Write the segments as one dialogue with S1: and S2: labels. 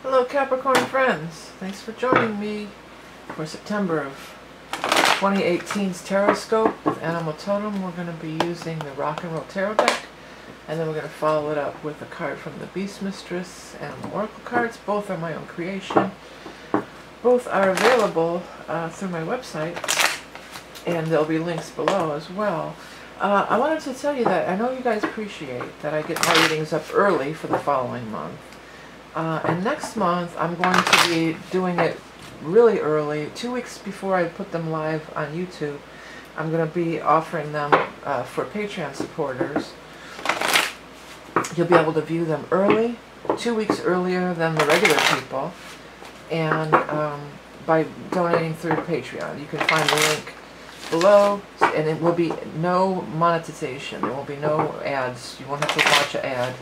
S1: Hello Capricorn friends, thanks for joining me for September of 2018's Tarot Scope with Animal Totem. We're going to be using the Rock and Roll Tarot deck, and then we're going to follow it up with a card from the Beast Mistress and Oracle cards. Both are my own creation. Both are available through my website, and there'll be links below as well. I wanted to tell you that I know you guys appreciate that I get my readings up early for the following month. And next month I'm going to be doing it really early, 2 weeks before I put them live on YouTube. I'm going to be offering them for Patreon supporters. You'll be able to view them early, 2 weeks earlier than the regular people, and by donating through Patreon. You can find the link below, and it will be no monetization. There will be no ads. You won't have to watch an ad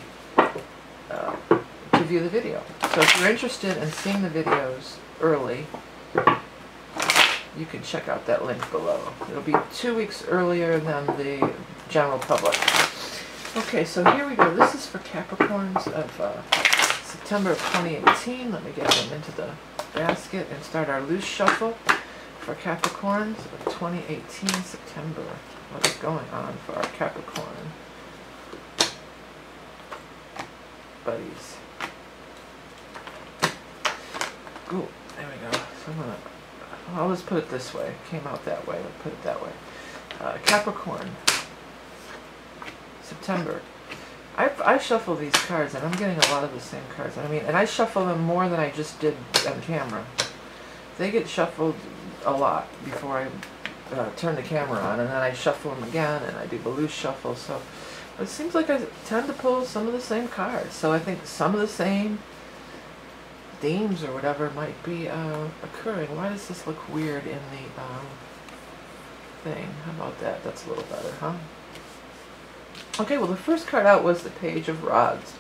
S1: to view the video. So if you're interested in seeing the videos early, you can check out that link below. It'll be 2 weeks earlier than the general public. Okay, so here we go. This is for Capricorns of September of 2018. Let me get them into the basket and start our loose shuffle for Capricorns of 2018 September. What is going on for our Capricorn buddies? Ooh, there we go. So I'm gonna, I'll just put it this way. It came out that way. I'll put it that way. Capricorn, September. I shuffle these cards, and I'm getting a lot of the same cards. I mean, and I shuffle them more than I just did on camera. They get shuffled a lot before I turn the camera on, and then I shuffle them again, and I do the loose shuffle. So it seems like I tend to pull some of the same cards. So I think some of the same themes or whatever might be occurring. Why does this look weird in the thing? How about that? That's a little better, huh? Okay, well, the first card out was the Page of Rods.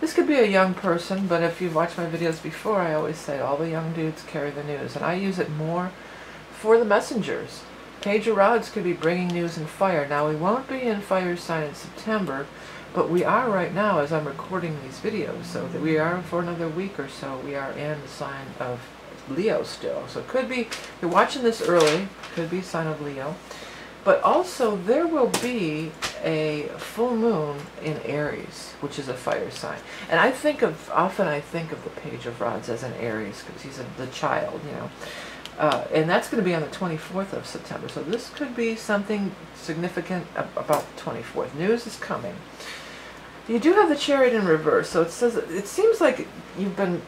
S1: This could be a young person, but if you've watched my videos before, I always say all the young dudes carry the news, and I use it more for the messengers. Page of Rods could be bringing news and fire. Now, we won't be in fire sign in September, but we are right now as I'm recording these videos, so that we are for another week or so. We are in the sign of Leo still. So it could be, if you're watching this early, could be sign of Leo. But also there will be a full moon in Aries, which is a fire sign. And I think of, often I think of the Page of Rods as an Aries, because he's the child, you know. And that's going to be on the 24th of September. So this could be something significant about the 24th. News is coming. You do have the Chariot in reverse, so it says, it seems like you've been,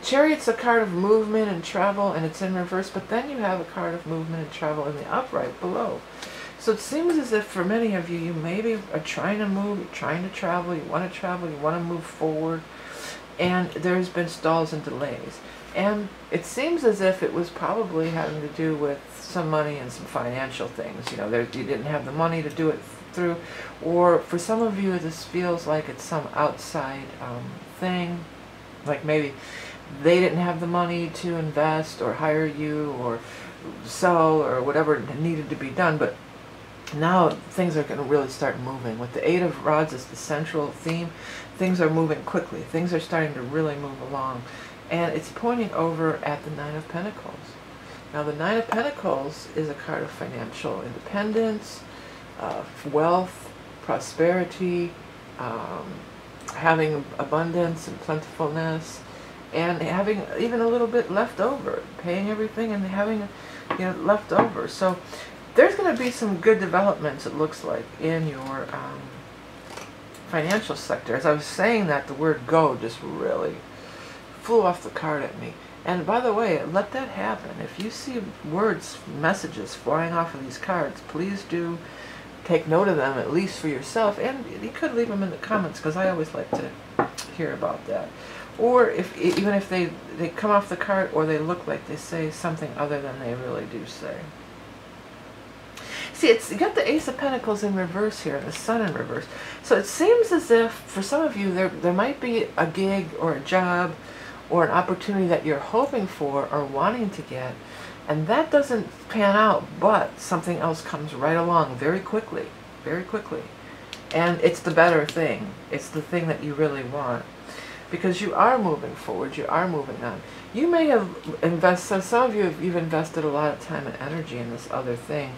S1: Chariot's a card of movement and travel, and it's in reverse, but then you have a card of movement and travel in the upright below. So it seems as if for many of you, you maybe are trying to move, you're trying to travel, you want to move forward, and there's been stalls and delays. And it seems as if it was probably having to do with some money and some financial things. You know, you didn't have the money to do it through, or for some of you this feels like it's some outside thing, like maybe they didn't have the money to invest or hire you or sell or whatever needed to be done, but now things are going to really start moving. With the Eight of Rods as the central theme, things are moving quickly. Things are starting to really move along, and it's pointing over at the Nine of Pentacles. Now the Nine of Pentacles is a card of financial independence, wealth, prosperity, having abundance and plentifulness, and having even a little bit left over, paying everything and having, you know, left over. So there's going to be some good developments, it looks like, in your financial sector. As I was saying that, the word go just really flew off the card at me. And by the way, let that happen. If you see words, messages flying off of these cards, please do take note of them, at least for yourself, and you could leave them in the comments, because I always like to hear about that. Or if even if they come off the card, or they look like they say something other than they really do say. See, you got the Ace of Pentacles in reverse here, the Sun in reverse. So it seems as if, for some of you, there might be a gig or a job or an opportunity that you're hoping for or wanting to get, and that doesn't pan out, but something else comes right along very quickly, very quickly. And it's the better thing. It's the thing that you really want. because you are moving forward, you are moving on. You may have invested, some of you you've invested a lot of time and energy in this other thing,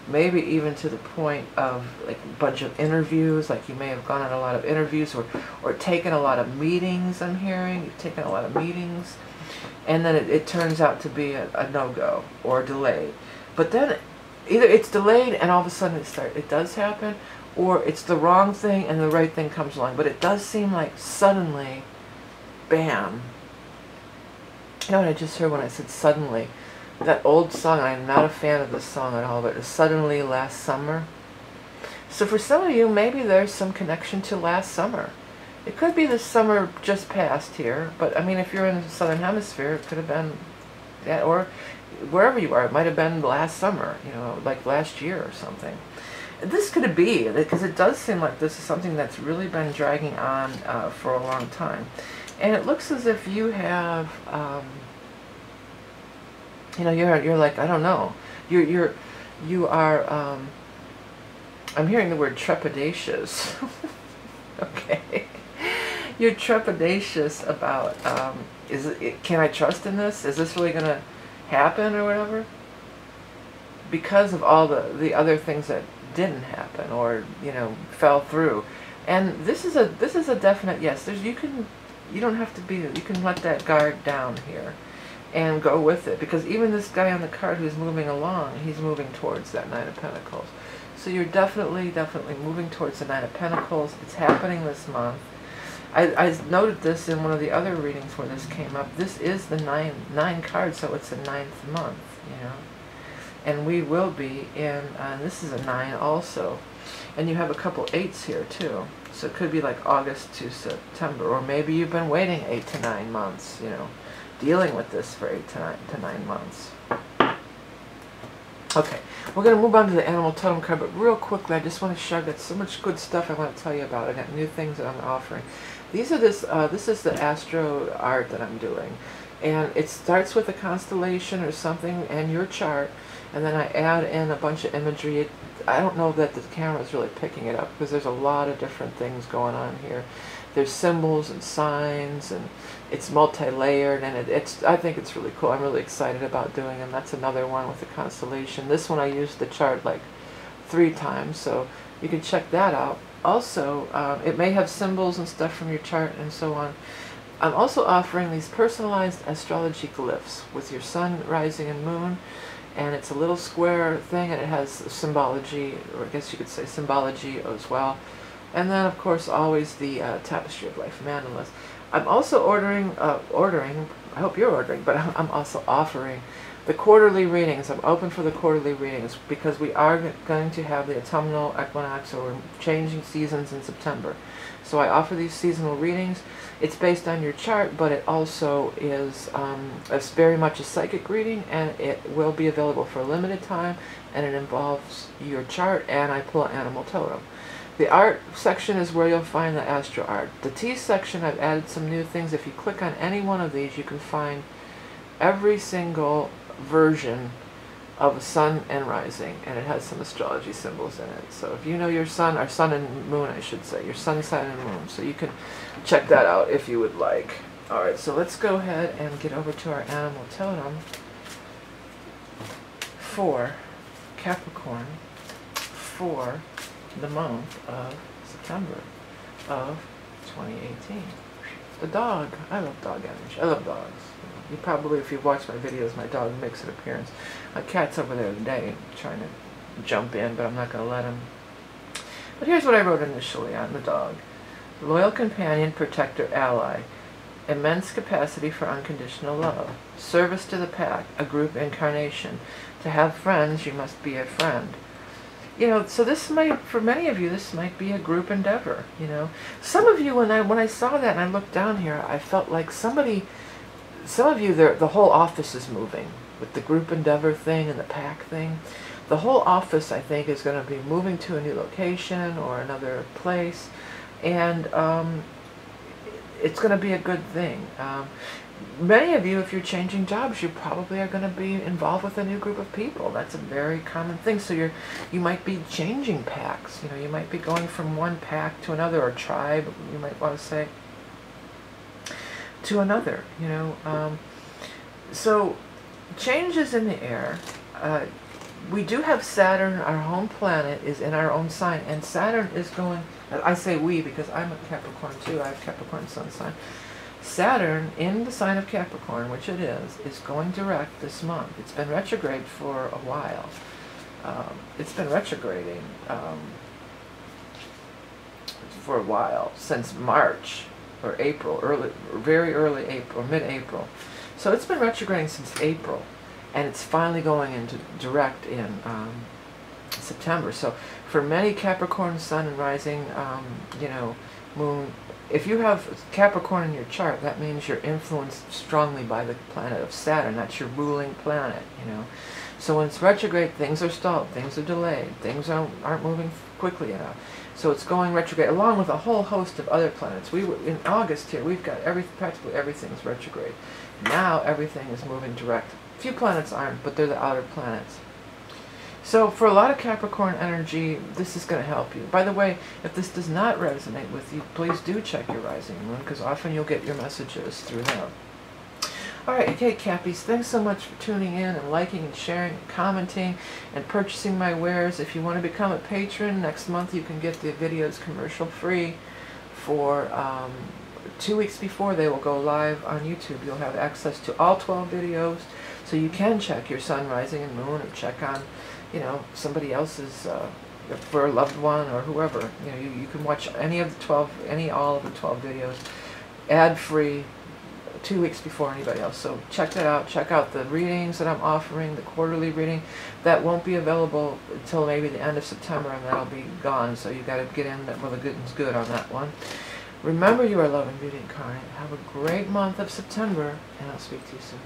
S1: maybe even to the point of like a bunch of interviews, like you may have gone on a lot of interviews or taken a lot of meetings. I'm hearing you've taken a lot of meetings, and then it turns out to be a no-go or delayed. But then either it's delayed and all of a sudden it does happen, or it's the wrong thing and the right thing comes along. But it does seem like suddenly, bam. You know what I just heard when I said suddenly? That old song, I'm not a fan of this song at all, but it's Suddenly Last Summer. So for some of you, maybe there's some connection to last summer. It could be the summer just passed here, but I mean, if you're in the southern hemisphere, it could have been that, or wherever you are, it might have been last summer, you know, like last year or something. This could be, because it does seem like this is something that's really been dragging on for a long time. And it looks as if you have, you know, you're like, I don't know, you are, I'm hearing the word trepidatious. Okay. You're trepidatious about, can I trust in this? Is this really going to happen or whatever? Because of all the other things that didn't happen or, you know, fell through. And this is a definite yes. You don't have to be, you can let that guard down here and go with it, because even this guy on the card who's moving along, he's moving towards that Nine of Pentacles. So you're definitely moving towards the Nine of Pentacles. It's happening this month. I noted this in one of the other readings where this came up. This is the nine cards, so it's the 9th month, you know. And we will be in, this is a 9 also. And you have a couple 8s here too. So it could be like August to September, or maybe you've been waiting 8 to 9 months, you know, dealing with this for 8 to 9 months. Okay, we're going to move on to the animal totem card, but real quickly, I just want to show, I got so much good stuff I want to tell you about. I got new things that I'm offering. These are this is the astro art that I'm doing, and it starts with a constellation or something and your chart, and then I add in a bunch of imagery. I don't know that the camera is really picking it up because there's a lot of different things going on here. There's symbols and signs, and it's multi-layered, and I think it's really cool. I'm really excited about doing them. That's another one with the constellation. This one I used the chart like 3 times, so you can check that out. Also, it may have symbols and stuff from your chart and so on. I'm also offering these personalized astrology glyphs with your sun, rising, and moon, and it's a little square thing, and it has symbology, or I guess you could say symbology as well. And then, of course, always the Tapestry of Life mandalas. I'm also ordering, I hope you're ordering, but I'm also offering the quarterly readings. I'm open for the quarterly readings because we are going to have the autumnal equinox, or we're changing seasons in September. So I offer these seasonal readings. It's based on your chart, but it also is it's very much a psychic reading, and it will be available for a limited time, and it involves your chart, and I pull an animal totem. The art section is where you'll find the astro art. The T section, I've added some new things. If you click on any one of these, you can find every single version of a sun and rising, and it has some astrology symbols in it. So if you know your sun, or sun and moon, I should say, your sun, sign, and moon, so you can check that out if you would like. Alright, so let's go ahead and get over to our animal totem for Capricorn for the month of September of 2018. The dog. I love dog energy. I love dogs. You probably, if you've watched my videos, my dog makes an appearance. My cat's over there today trying to jump in, but I'm not going to let him. But here's what I wrote initially on the dog. Loyal companion, protector, ally. Immense capacity for unconditional love. Service to the pack, a group incarnation. To have friends, you must be a friend. You know, so this might, for many of you, this might be a group endeavor, you know. Some of you, when I saw that and I looked down here, I felt like some of you, the whole office is moving with the group endeavor thing and the pack thing. The whole office, I think, is going to be moving to a new location or another place, and it's going to be a good thing. Many of you, if you're changing jobs, you probably are going to be involved with a new group of people. That's a very common thing. So you might be changing packs. You know, you might be going from one pack to another, or tribe, you might want to say. to another, you know. So changes in the air. We do have Saturn, our home planet, is in our own sign, and Saturn is going, I say we because I'm a Capricorn too, I have Capricorn sun sign. Saturn in the sign of Capricorn, which it is going direct this month. It's been retrograde for a while. It's been retrograding for a while, since March or April, very early April, mid-April. So it's been retrograding since April, and it's finally going into direct in September. So for many Capricorn sun and rising, you know, moon, if you have Capricorn in your chart, that means you're influenced strongly by the planet of Saturn. That's your ruling planet, you know. So when it's retrograde, things are stalled, things are delayed, things aren't moving quickly enough. So it's going retrograde, along with a whole host of other planets. In August here, we've got practically everything's retrograde. Now everything is moving direct. A few planets aren't, but they're the outer planets. So for a lot of Capricorn energy, this is going to help you. By the way, if this does not resonate with you, please do check your rising moon, because often you'll get your messages through them. Alright, okay, Cappies, thanks so much for tuning in and liking and sharing and commenting and purchasing my wares. If you want to become a patron, next month you can get the videos commercial free for 2 weeks before they will go live on YouTube. You'll have access to all 12 videos, so you can check your sun, rising, and moon, or check on, you know, somebody else's, for a loved one or whoever. You know, you can watch any of the 12, all of the 12 videos, ad-free, 2 weeks before anybody else. So check that out. Check out the readings that I'm offering, the quarterly reading. That won't be available until maybe the end of September, and that'll be gone. So you got to get in while the good's good on that one. Remember, you are love and beauty incarnate. Have a great month of September, and I'll speak to you soon.